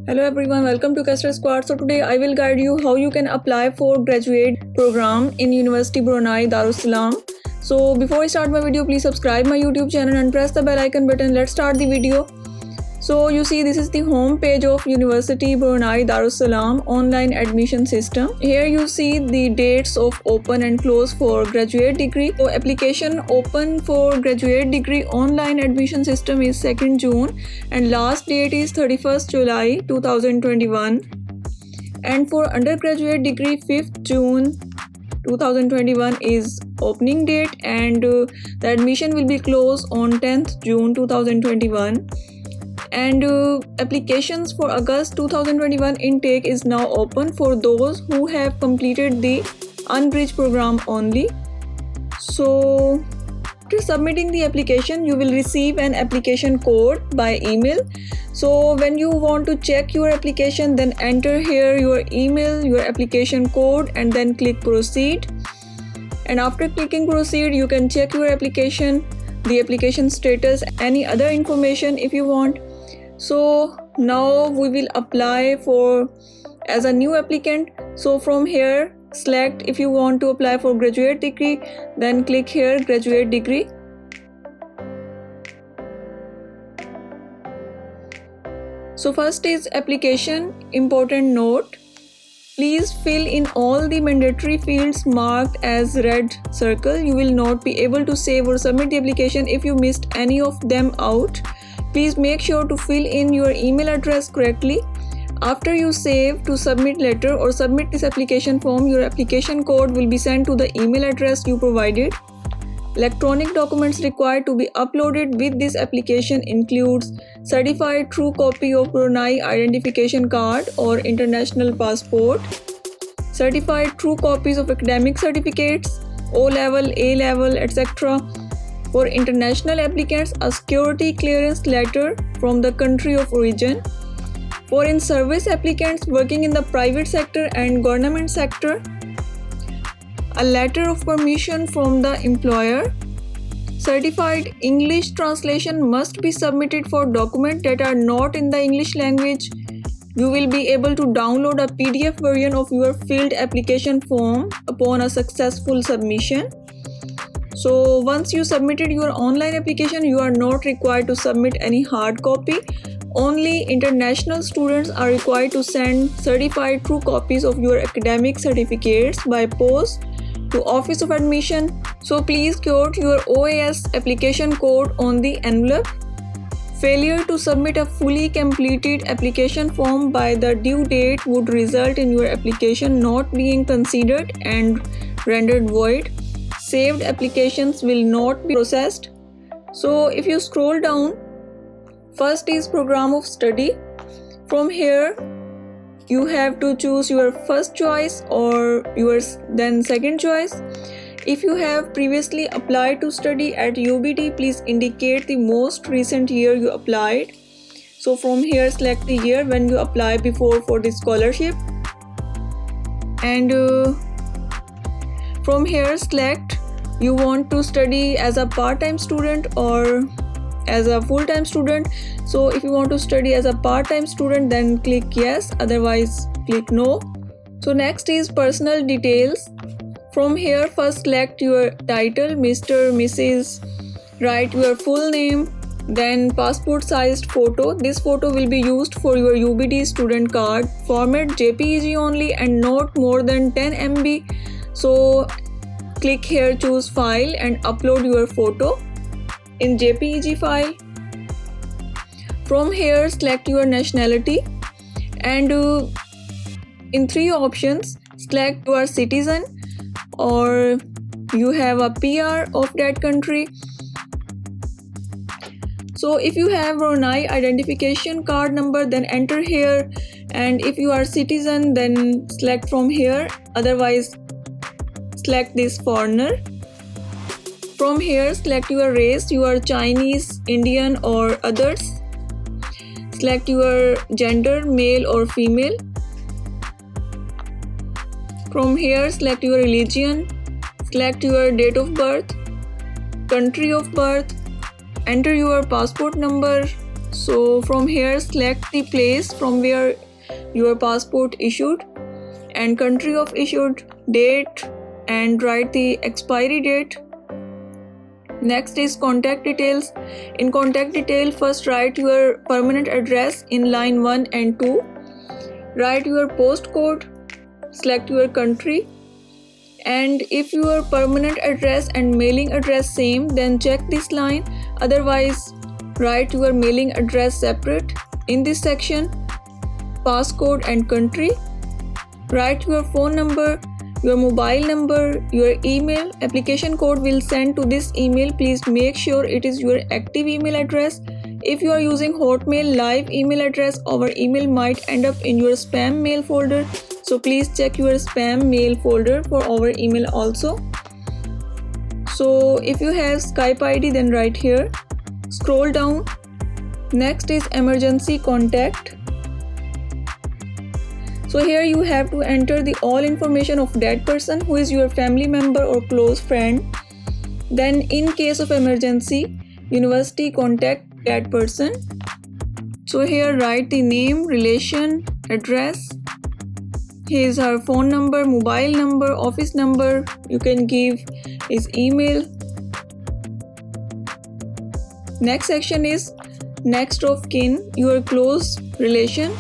Hello everyone, welcome to Kester Squad. So today I will guide you how you can apply for graduate program in University Brunei Darussalam. So before I start my video, please subscribe my YouTube channel and press the bell icon button. Let's start the video. So you see, this is the home page of University Brunei Darussalam online admission system. Here you see the dates of open and close for graduate degree. So application open for graduate degree online admission system is 2nd June and last date is 31st July 2021. And for undergraduate degree, 5th June 2021 is opening date and the admission will be closed on 10th June 2021. And applications for August 2021 intake is now open for those who have completed the unbridged program only. So after submitting the application, you will receive an application code by email. So when you want to check your application, then enter here your email, your application code, and then click proceed. And after clicking proceed, you can check your application, the application status, any other information if you want. So now we will apply for as a new applicant. So from here, select if you want to apply for graduate degree, then click here graduate degree. So first is application important note. Please fill in all the mandatory fields marked as red circle. You will not be able to save or submit the application if you missed any of them out. Please make sure to fill in your email address correctly. After you save to submit letter or submit this application form, your application code will be sent to the email address you provided. Electronic documents required to be uploaded with this application includes certified true copy of Brunei identification card or international passport, certified true copies of academic certificates, O-level, A-level, etc. For international applicants, a security clearance letter from the country of origin. For in-service applicants working in the private sector and government sector, a letter of permission from the employer. Certified English translation must be submitted for documents that are not in the English language. You will be able to download a PDF version of your filled application form upon a successful submission. So once you submitted your online application, you are not required to submit any hard copy. Only international students are required to send certified true copies of your academic certificates by post to Office of Admission. So please quote your OAS application code on the envelope. Failure to submit a fully completed application form by the due date would result in your application not being considered and rendered void. Saved applications will not be processed. So if you scroll down, first is program of study. From here, you have to choose your first choice or your then second choice. If you have previously applied to study at UBT, please indicate the most recent year you applied. So from here, select the year when you applied before for the scholarship. And from here, select you want to study as a part-time student or as a full-time student. So if you want to study as a part-time student, then click yes, otherwise click no. So next is personal details. From here, first select your title, Mr., Mrs. Write your full name, then passport sized photo. This photo will be used for your UBT student card. Format JPEG only and not more than 10 MB. So click here choose file and upload your photo in JPEG file. From here, select your nationality and in 3 options, select you are citizen or you have a PR of that country. So if you have Brunei identification card number, then enter here, and if you are citizen, then select from here, otherwise select this foreigner. From here, select your race, you are Chinese, Indian or others. Select your gender, male or female. From here, select your religion, select your date of birth, country of birth, enter your passport number, So from here select the place from where your passport issued and country of issued, date, and write the expiry date. Next is contact details. In contact detail, first write your permanent address in line 1 and 2. Write your postcode, select your country, and if your permanent address and mailing address same, then check this line. Otherwise, write your mailing address separate. In this section, passcode and country. Write your phone number, your mobile number, your email. Application code will send to this email. Please make sure it is your active email address. If you are using Hotmail live email address, our email might end up in your spam mail folder. So please check your spam mail folder for our email also. So if you have Skype ID, then write here. Scroll down. Next is emergency contact. So here you have to enter the all information of that person who is your family member or close friend. Then in case of emergency, university contact that person. So here write the name, relation, address, her phone number, mobile number, office number. You can give his email. Next section is next of kin, your close relation.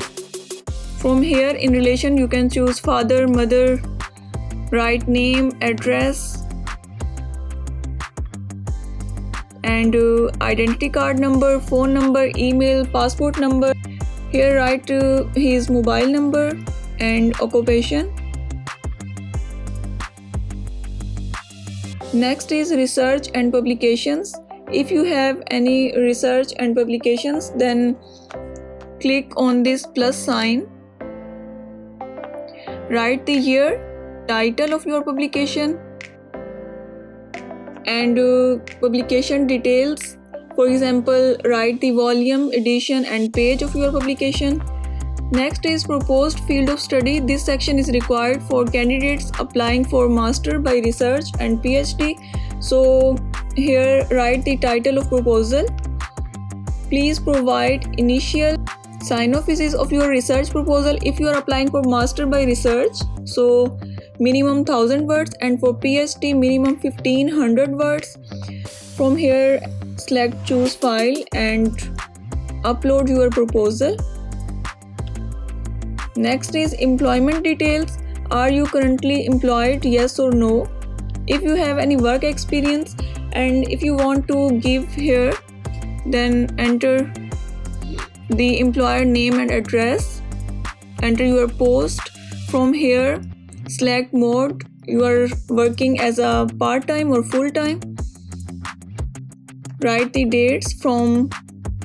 From here in relation you can choose father, mother, write name, address, and identity card number, phone number, email, passport number. Here write his mobile number and occupation. Next is research and publications. If you have any research and publications, then click on this plus sign. Write the year, title of your publication, and publication details. For example, write the volume, edition, and page of your publication. Next is proposed field of study. This section is required for candidates applying for master by research and PhD. So here write the title of proposal. Please provide initial synopsis of your research proposal. If you are applying for master by research, so minimum 1000 words, and for PhD minimum 1500 words. From here select choose file and upload your proposal. Next is employment details. Are you currently employed? Yes or no. If you have any work experience and if you want to give here, then enter the employer name and address. Enter your post. From here select mode, you are working as a part-time or full-time. Write the dates from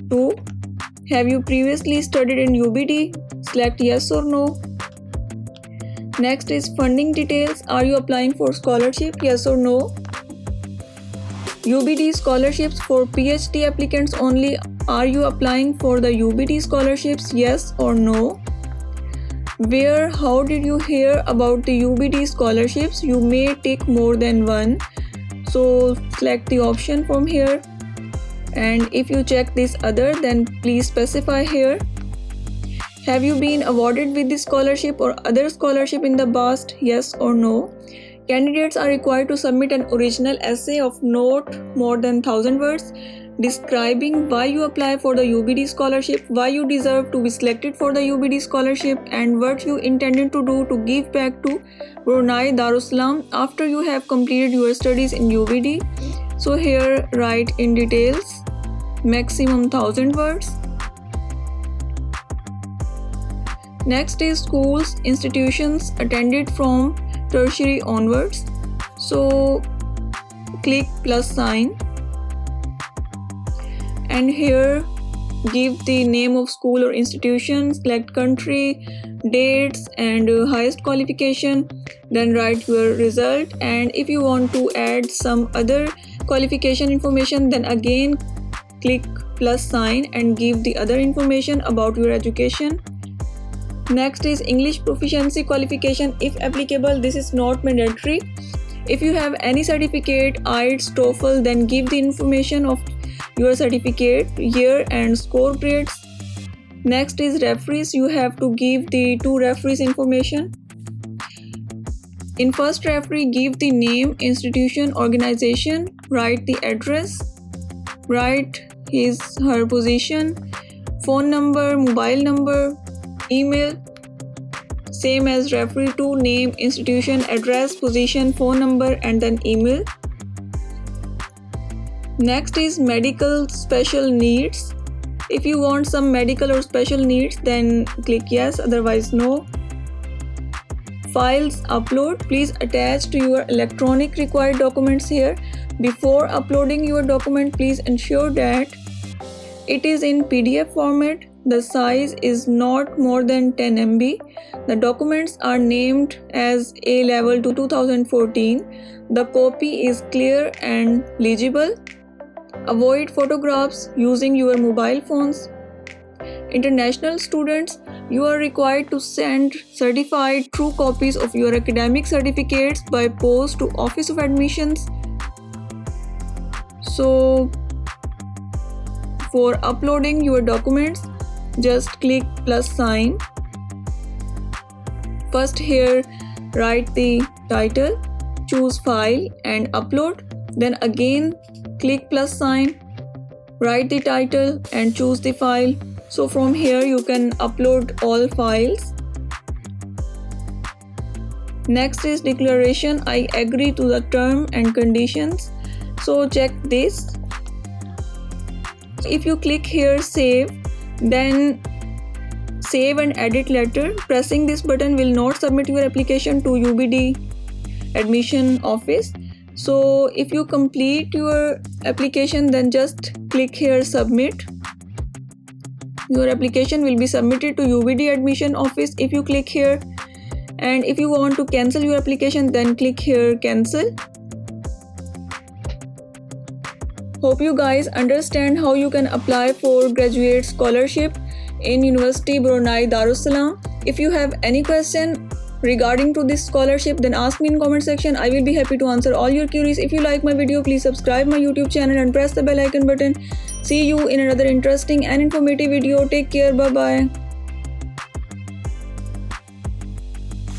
to. Have you previously studied in UBD? Select yes or no. Next is funding details. Are you applying for scholarship? Yes or no. UBD scholarships for PhD applicants only. Are you applying for the UBD scholarships? Yes or no. Where, how did you hear about the UBD scholarships? You may take more than one. So select the option from here. And if you check this other, then please specify here. Have you been awarded with this scholarship or other scholarship in the past? Yes or no. Candidates are required to submit an original essay of not more than 1000 words describing why you apply for the UBD scholarship, why you deserve to be selected for the UBD scholarship, and what you intended to do to give back to Brunei Darussalam after you have completed your studies in UBD. So here write in details, maximum 1000 words. Next is schools, institutions attended from tertiary onwards. So click plus sign and here give the name of school or institution, select country, dates, and highest qualification. Then write your result, and if you want to add some other qualification information, then again click plus sign and give the other information about your education. Next is English proficiency qualification. If applicable, this is not mandatory. If you have any certificate, IELTS, TOEFL, then give the information of your certificate, year and score grades. Next is referees. You have to give the 2 referees information. In first referee, give the name, institution, organization, write the address, write her position, phone number, mobile number, email. Same as referee 2, name, institution, address, position, phone number and then email. Next is medical special needs. If you want some medical or special needs, then click yes, otherwise no. Files upload. Please attach to your electronic required documents here. Before uploading your document, please ensure that it is in PDF format. The size is not more than 10 MB. The documents are named as A level to 2014. The copy is clear and legible. Avoid photographs using your mobile phones. International students, you are required to send certified true copies of your academic certificates by post to Office of Admissions. So, for uploading your documents, just click plus sign. First here, write the title, choose file and upload. Then again, click plus sign, write the title and choose the file. So from here you can upload all files. Next is declaration. I agree to the term and conditions. So check this. If you click here save, then save and edit letter. Pressing this button will not submit your application to UBD admission office. So if you complete your application, then just click here submit. Your application will be submitted to UBD admission office if you click here. And if you want to cancel your application, then click here cancel. Hope you guys understand how you can apply for graduate scholarship in University Brunei Darussalam. If you have any question regarding to this scholarship, then ask me in comment section. I will be happy to answer all your queries. If you like my video, please subscribe my YouTube channel and press the bell icon button. See you in another interesting and informative video. Take care. Bye bye.